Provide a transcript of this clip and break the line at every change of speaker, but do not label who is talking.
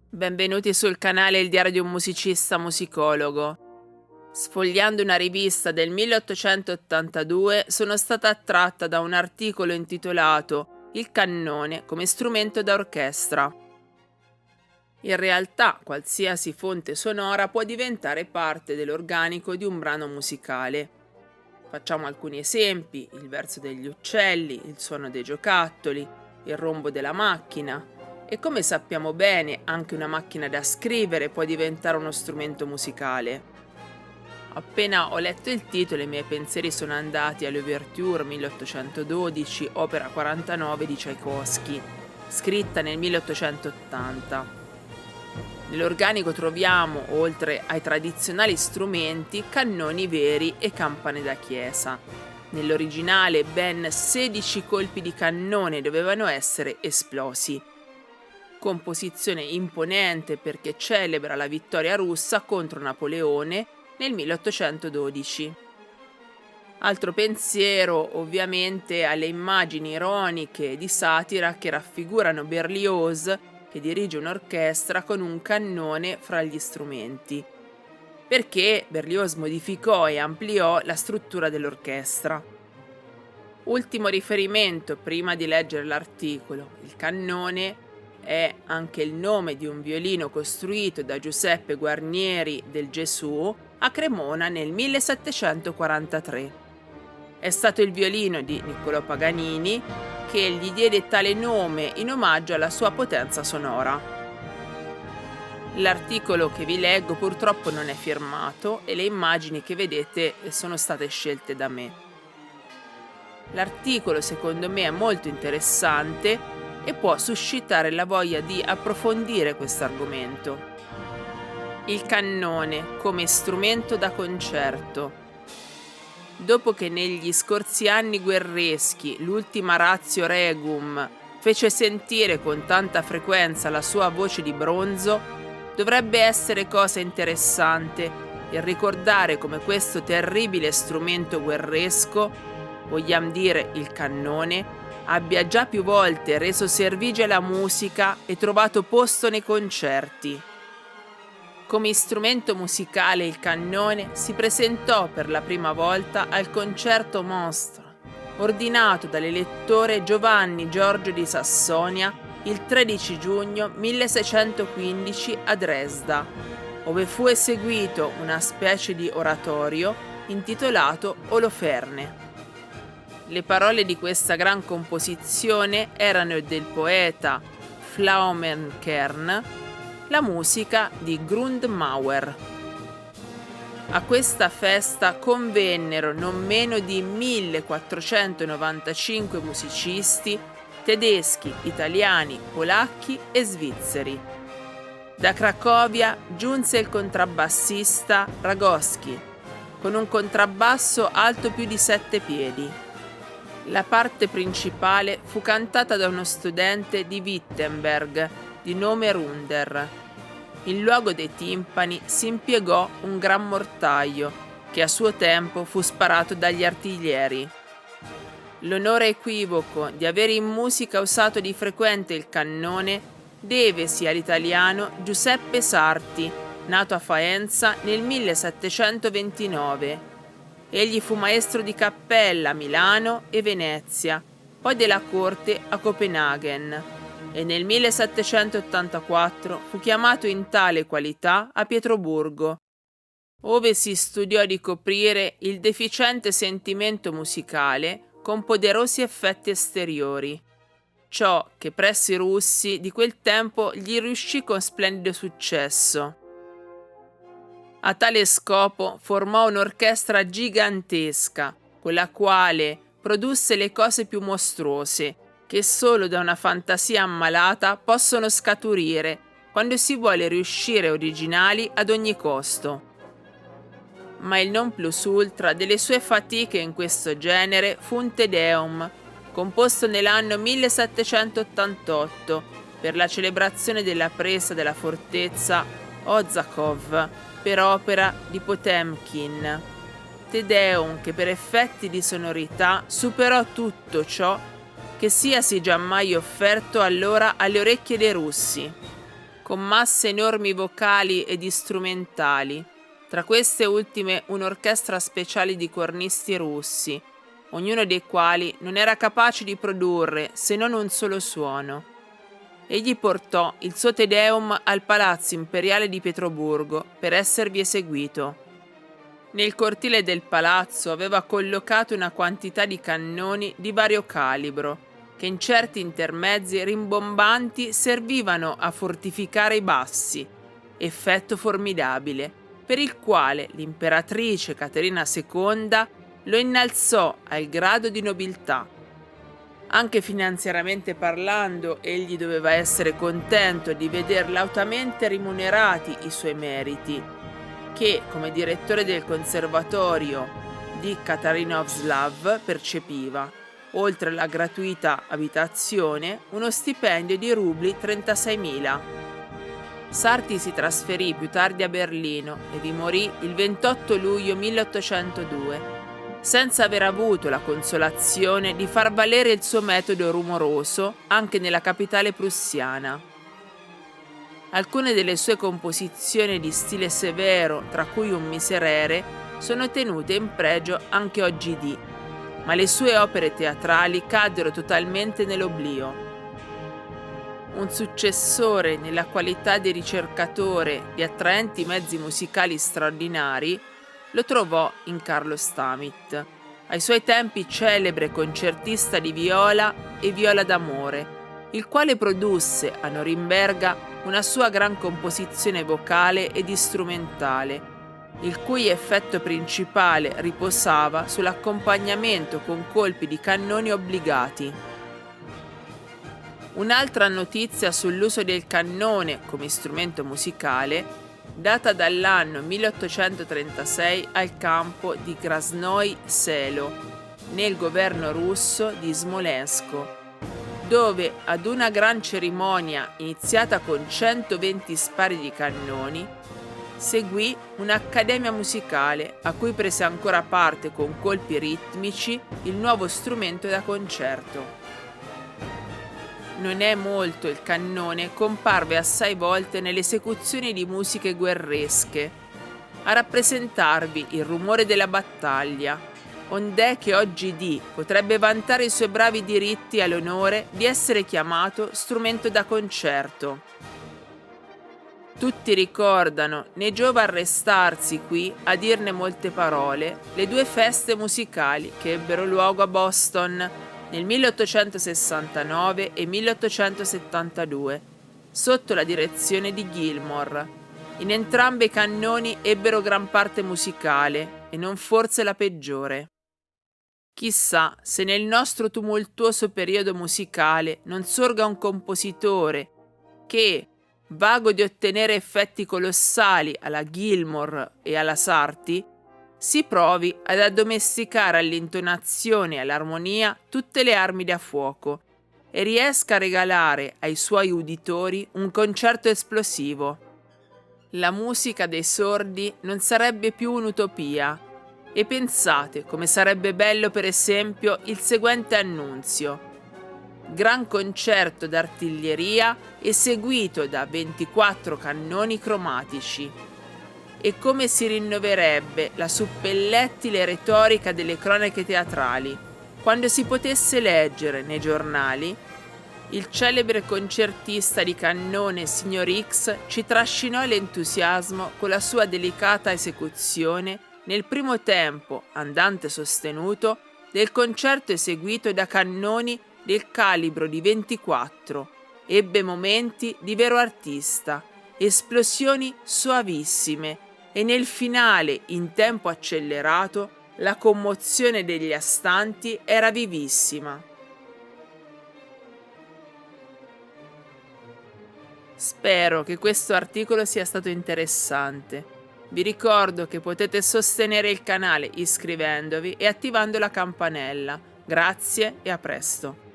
Benvenuti sul canale Il diario di un musicista musicologo. Sfogliando una rivista del 1882 sono stata attratta da un articolo intitolato Il cannone come strumento da orchestra. In realtà qualsiasi fonte sonora può diventare parte dell'organico di un brano musicale. Facciamo alcuni esempi: il verso degli uccelli, il suono dei giocattoli, il rombo della macchina. E come sappiamo bene, anche una macchina da scrivere può diventare uno strumento musicale. Appena ho letto il titolo, i miei pensieri sono andati all'Ouverture 1812, opera 49 di Tchaikovsky, scritta nel 1880. Nell'organico troviamo, oltre ai tradizionali strumenti, cannoni veri e campane da chiesa. Nell'originale ben 16 colpi di cannone dovevano essere esplosi. Composizione imponente perché celebra la vittoria russa contro Napoleone nel 1812. Altro pensiero ovviamente alle immagini ironiche e di satira che raffigurano Berlioz che dirige un'orchestra con un cannone fra gli strumenti, perché Berlioz modificò e ampliò la struttura dell'orchestra. Ultimo riferimento prima di leggere l'articolo: il cannone è anche il nome di un violino costruito da Giuseppe Guarnieri del Gesù a Cremona nel 1743. È stato il violino di Niccolò Paganini che gli diede tale nome in omaggio alla sua potenza sonora. L'articolo che vi leggo purtroppo non è firmato e le immagini che vedete sono state scelte da me. L'articolo secondo me è molto interessante e può suscitare la voglia di approfondire questo argomento. Il cannone come strumento da concerto. Dopo che negli scorsi anni guerreschi l'ultima ratio regum fece sentire con tanta frequenza la sua voce di bronzo, dovrebbe essere cosa interessante il ricordare come questo terribile strumento guerresco, vogliamo dire il cannone, abbia già più volte reso servigi alla musica e trovato posto nei concerti. Come strumento musicale il cannone si presentò per la prima volta al concerto Monstre, ordinato dall'elettore Giovanni Giorgio di Sassonia il 13 giugno 1615 a Dresda, ove fu eseguito una specie di oratorio intitolato Oloferne. Le parole di questa gran composizione erano del poeta Flaumenkern, la musica di Grundmauer. A questa festa convennero non meno di 1495 musicisti tedeschi, italiani, polacchi e svizzeri. Da Cracovia giunse il contrabbassista Ragowski, con un contrabbasso alto più di 7 piedi. La parte principale fu cantata da uno studente di Wittenberg di nome Runder. In luogo dei timpani si impiegò un gran mortaio che a suo tempo fu sparato dagli artiglieri. L'onore equivoco di avere in musica usato di frequente il cannone devesi all'italiano Giuseppe Sarti, nato a Faenza nel 1729. Egli fu maestro di cappella a Milano e Venezia, poi della corte a Copenaghen, e nel 1784 fu chiamato in tale qualità a Pietroburgo, ove si studiò di coprire il deficiente sentimento musicale con poderosi effetti esteriori, ciò che presso i russi di quel tempo gli riuscì con splendido successo. A tale scopo formò un'orchestra gigantesca, con la quale produsse le cose più mostruose, che solo da una fantasia ammalata possono scaturire quando si vuole riuscire originali ad ogni costo. Ma il non plus ultra delle sue fatiche in questo genere fu un Te Deum, composto nell'anno 1788 per la celebrazione della presa della fortezza Ozakov per opera di Potemkin. Te Deum che per effetti di sonorità superò tutto ciò che siasi giammai offerto allora alle orecchie dei russi. con masse enormi vocali ed strumentali, tra queste ultime un'orchestra speciale di cornisti russi, ognuno dei quali non era capace di produrre se non un solo suono. Egli portò il suo Te Deum al Palazzo Imperiale di Pietroburgo per esservi eseguito. Nel cortile del palazzo aveva collocato una quantità di cannoni di vario calibro, che in certi intermezzi rimbombanti servivano a fortificare i bassi, effetto formidabile, per il quale l'imperatrice Caterina II lo innalzò al grado di nobiltà. Anche finanziariamente parlando, egli doveva essere contento di veder lautamente rimunerati i suoi meriti, che, come direttore del conservatorio di Katarinovslav, percepiva, oltre alla gratuita abitazione, uno stipendio di rubli 36.000. Sarti si trasferì più tardi a Berlino e vi morì il 28 luglio 1802, senza aver avuto la consolazione di far valere il suo metodo rumoroso anche nella capitale prussiana. Alcune delle sue composizioni di stile severo, tra cui un Miserere, sono tenute in pregio anche oggidì, ma le sue opere teatrali caddero totalmente nell'oblio. Un successore nella qualità di ricercatore di attraenti mezzi musicali straordinari lo trovò in Carlo Stamitz, ai suoi tempi celebre concertista di viola e viola d'amore, il quale produsse a Norimberga una sua gran composizione vocale ed strumentale, il cui effetto principale riposava sull'accompagnamento con colpi di cannoni obbligati. Un'altra notizia sull'uso del cannone come strumento musicale data dall'anno 1836 al campo di Krasnoye Selo, nel governo russo di Smolensk, dove ad una gran cerimonia iniziata con 120 spari di cannoni seguì un'accademia musicale a cui prese ancora parte con colpi ritmici il nuovo strumento da concerto. Non è molto il cannone comparve assai volte nelle esecuzioni di musiche guerresche, a rappresentarvi il rumore della battaglia, ond'è che oggidì potrebbe vantare i suoi bravi diritti all'onore di essere chiamato strumento da concerto. Tutti ricordano, né giova arrestarsi qui a dirne molte parole, le due feste musicali che ebbero luogo a Boston nel 1869 e 1872, sotto la direzione di Gilmore. In entrambe i cannoni ebbero gran parte musicale, e non forse la peggiore. Chissà se nel nostro tumultuoso periodo musicale non sorga un compositore che, vago di ottenere effetti colossali alla Gilmore e alla Sarti, si provi ad addomesticare all'intonazione e all'armonia tutte le armi da fuoco e riesca a regalare ai suoi uditori un concerto esplosivo. La musica dei sordi non sarebbe più un'utopia. E pensate come sarebbe bello, per esempio, il seguente annunzio: gran concerto d'artiglieria eseguito da 24 cannoni cromatici. E come si rinnoverebbe la suppellettile retorica delle cronache teatrali, quando si potesse leggere nei giornali: il celebre concertista di cannone signor X ci trascinò l'entusiasmo con la sua delicata esecuzione nel primo tempo, andante sostenuto, del concerto eseguito da cannoni del calibro di 24, ebbe momenti di vero artista, esplosioni soavissime e nel finale, in tempo accelerato, la commozione degli astanti era vivissima. Spero che questo articolo sia stato interessante. Vi ricordo che potete sostenere il canale iscrivendovi e attivando la campanella. Grazie e a presto.